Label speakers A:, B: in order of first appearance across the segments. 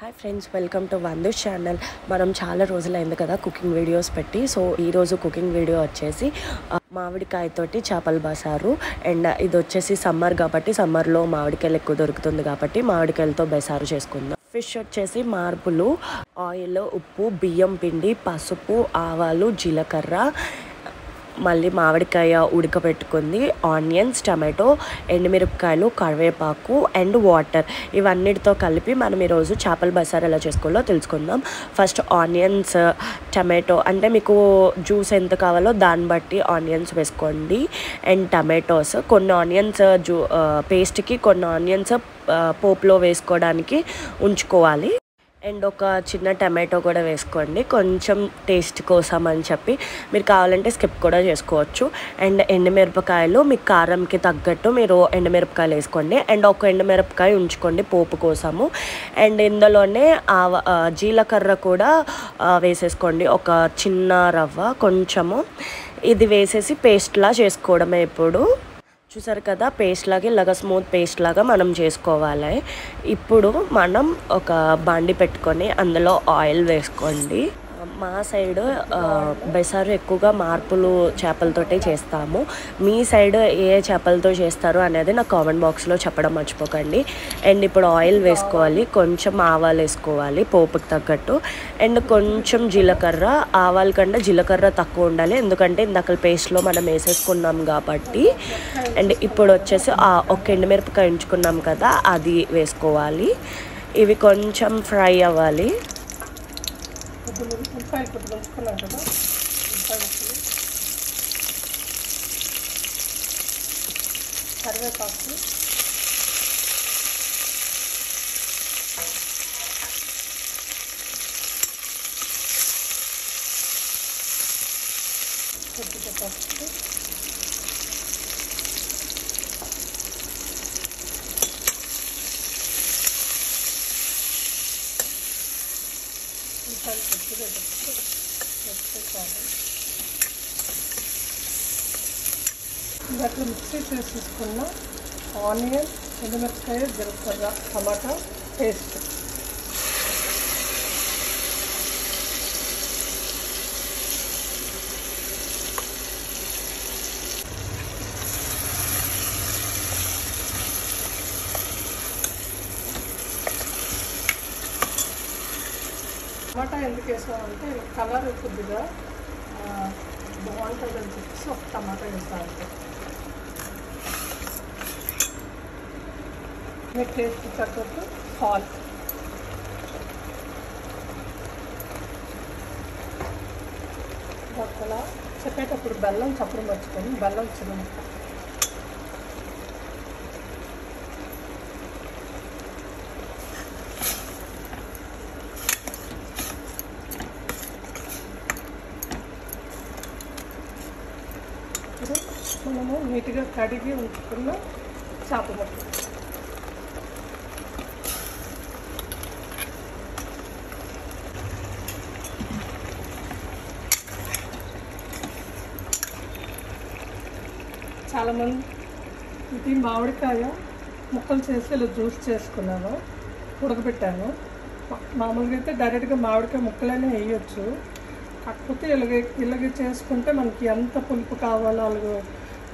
A: Hi friends, welcome to వందూస్ channel. మనం చాలా రోజులైంది కదా కుకింగ్ వీడియోస్ పెట్టి. సో ఈరోజు కుకింగ్ వీడియో వచ్చేసి మామిడికాయతోటి చేపలు బసారు. అండ్ ఇది వచ్చేసి సమ్మర్ కాబట్టి సమ్మర్లో మామిడికాయలు ఎక్కువ దొరుకుతుంది కాబట్టి మామిడికాయలతో బసారు చేసుకుందాం. ఫిష్ వచ్చేసి మార్పులు, ఆయిల్, ఉప్పు, బియ్యం పిండి, పసుపు, ఆవాలు, జీలకర్ర, మళ్ళీ మామిడికాయ ఉడకబెట్టుకుంది, ఆనియన్స్, టమాటో, ఎండుమిరపకాయలు, కరివేపాకు అండ్ వాటర్, ఇవన్నిటితో కలిపి మనం ఈరోజు చేపల బసారు ఎలా చేసుకోవాలో తెలుసుకుందాం. ఫస్ట్ ఆనియన్స్, టమాటో అంటే మీకు జ్యూస్ ఎంత కావాలో దాన్ని బట్టి ఆనియన్స్ వేసుకోండి. అండ్ టమాటోస్, కొన్ని ఆనియన్స్ పేస్ట్కి, కొన్ని ఆనియన్స్ పోపులో వేసుకోవడానికి ఉంచుకోవాలి. అండ్ ఒక చిన్న టమాటో కూడా వేసుకోండి కొంచెం టేస్ట్ కోసం అని చెప్పి. మీరు కావాలంటే స్కిప్ కూడా చేసుకోవచ్చు. అండ్ ఎండుమిరపకాయలు మీకు కారంకి తగ్గట్టు మీరు ఎండుమిరపకాయలు వేసుకోండి. అండ్ ఒక ఎండుమిరపకాయ ఉంచుకోండి పోపు కోసము. అండ్ ఇందులోనే జీలకర్ర కూడా వేసేసుకోండి, ఒక చిన్న రవ్వ కొంచెము. ఇది వేసేసి పేస్ట్లా చేసుకోవడమే. ఇప్పుడు చూసారు కదా, పేస్ట్ లాగా ఇలాగా స్మూత్ పేస్ట్ లాగా మనం చేసుకోవాలి. ఇప్పుడు మనం ఒక బాండి పెట్టుకొని అందులో ఆయిల్ వేసుకోండి. మా సైడ్ బెసారు ఎక్కువగా మార్పులు చేపలతోటే చేస్తాము. మీ సైడ్ ఏ చేపలతో చేస్తారు అనేది నాకు కామెంట్ బాక్స్లో చెప్పడం మర్చిపోకండి. అండ్ ఇప్పుడు ఆయిల్ వేసుకోవాలి, కొంచెం ఆవాలు వేసుకోవాలి పోపుకి తగ్గట్టు. అండ్ కొంచెం జీలకర్ర, ఆవాల కంటే జీలకర్ర తక్కువ ఉండాలి ఎందుకంటే ఇందాక పేస్ట్లో మనం వేసేసుకున్నాం కాబట్టి. అండ్ ఇప్పుడు వచ్చేసి ఒక ఎండుమిరపకాయ ఉంచుకున్నాం కదా అది వేసుకోవాలి. ఇవి కొంచెం ఫ్రై అవ్వాలి.
B: ఉల్లిపాయలు కొద్దిగా ఉంచుకున్నాం కదా, ఉల్లిపాయలు, కరివేపాకు, కొద్దిగా పసుపు, ఉల్లిపాయలు కొద్దిగా వేసుకోవాలి. ఇందాక మిక్సీ చేసేసుకున్న ఆనియన్, ఎండుమిరపకాయ, జీలకర్ర, టమాటా పేస్ట్, టమాటా ఎందుకు వేసామంటే కలర్ కొద్దిగా బాగుంటుందని చెప్పేసి ఒక టమాటా వేసాను. మీ టేస్ట్ తగ్గట్టు సాల్ట్, అలా చెప్పేటప్పుడు బెల్లం చప్పుడు మర్చిపోయి బెల్లం చిన్న ముక్క, మనము నీట్గా కడిగి ఉంచుకున్న చేప ముక్క, చాలామంది ఇది మామిడికాయ ముక్కలు చేసి ఇలా జ్యూస్ చేసుకున్నాను, ఉడకబెట్టాను. మామూలుగా అయితే డైరెక్ట్గా మామిడికాయ ముక్కలనే వేయచ్చు. కాకపోతే ఇలాగే చేసుకుంటే మనకి ఎంత పులుపు కావాలో అలాగే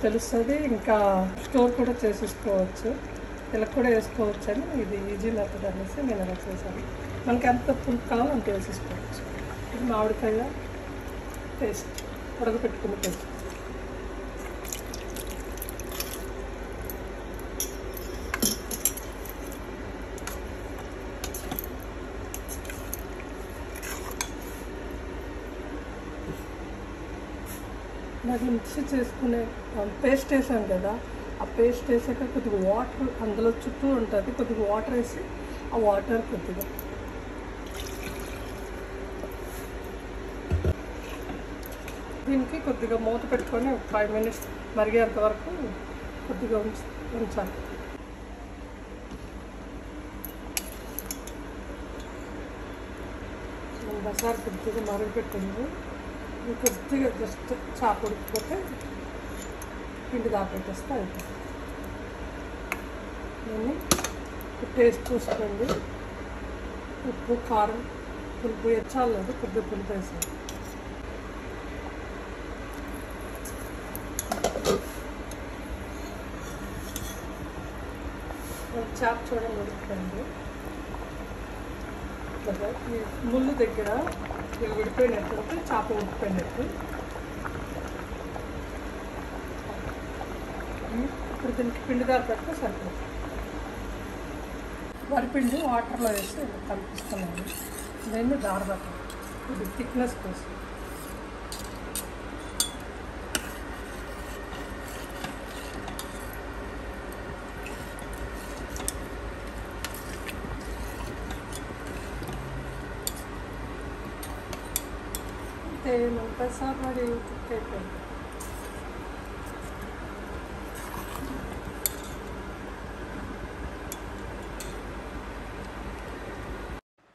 B: తెలుస్తుంది. ఇంకా స్టోర్ కూడా చేసేసుకోవచ్చు, ఇలా కూడా వేసుకోవచ్చు అని ఇది ఈజీ మెథడ్ అనేసి నేను అలా చేశాను. మనకి ఎంత పులుపు కావాలో అంత వేసేసుకోవచ్చు. ఇది మామిడికాయ పేస్ట్, ఉడకపెట్టుకున్న పేస్ట్. నాకు మిక్సీ చేసుకునే పేస్ట్ వేసాను కదా, ఆ పేస్ట్ వేసాక కొద్దిగా వాటర్ అందులో చుట్టూ ఉంటుంది, కొద్దిగా వాటర్ వేసి ఆ వాటర్ కొద్దిగా దీనికి కొద్దిగా మూత పెట్టుకొని 5 minutes మరిగేంత వరకు కొద్దిగా ఉంచాలి. బసారు కొద్దిగా మరుగుపెట్టింది, కొద్దిగా జస్ట్ చాప ఉడికిపోతే పిండి దాపెట్టేస్తే అయిపోతుంది. నేను టేస్ట్ చూసుకోండి, ఉప్పు కారం పులుపు చాలేదు, కొద్దిగా పులుపు వేసాను. చేప చూడండి ఉడికిపోయింది. ఇట్లాగా ఈ ముళ్ళు దగ్గర ఇలా విడిపోయినట్టు ఉంటే చేప ఉడికిపోయినట్టు. ఇప్పుడు దీనికి పిండి దారి పెడితే సరిపోతుంది. వరిపిండి వాటర్లో వేసి కనిపిస్తున్నాను. దీన్ని దారబట్టాలి, ఇది థిక్నెస్ కోసం. ఒకసారి మరి కుక్ అయిపోయింది.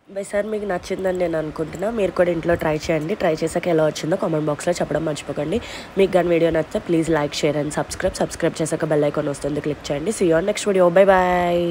A: బైసార్ మీకు నచ్చిందని నేను అనుకుంటున్నా. మీరు కూడా ఇంట్లో ట్రై చేయండి. ట్రై చేసాక ఎలా వచ్చిందో కామెంట్ బాక్స్లో చెప్పడం మర్చిపోకండి. మీకు కానీ వీడియో నచ్చితే please like, share and subscribe చేసాక బెల్ ఐకాన్ వస్తుంది, క్లిక్ చేయండి. See you on next video. Bye bye.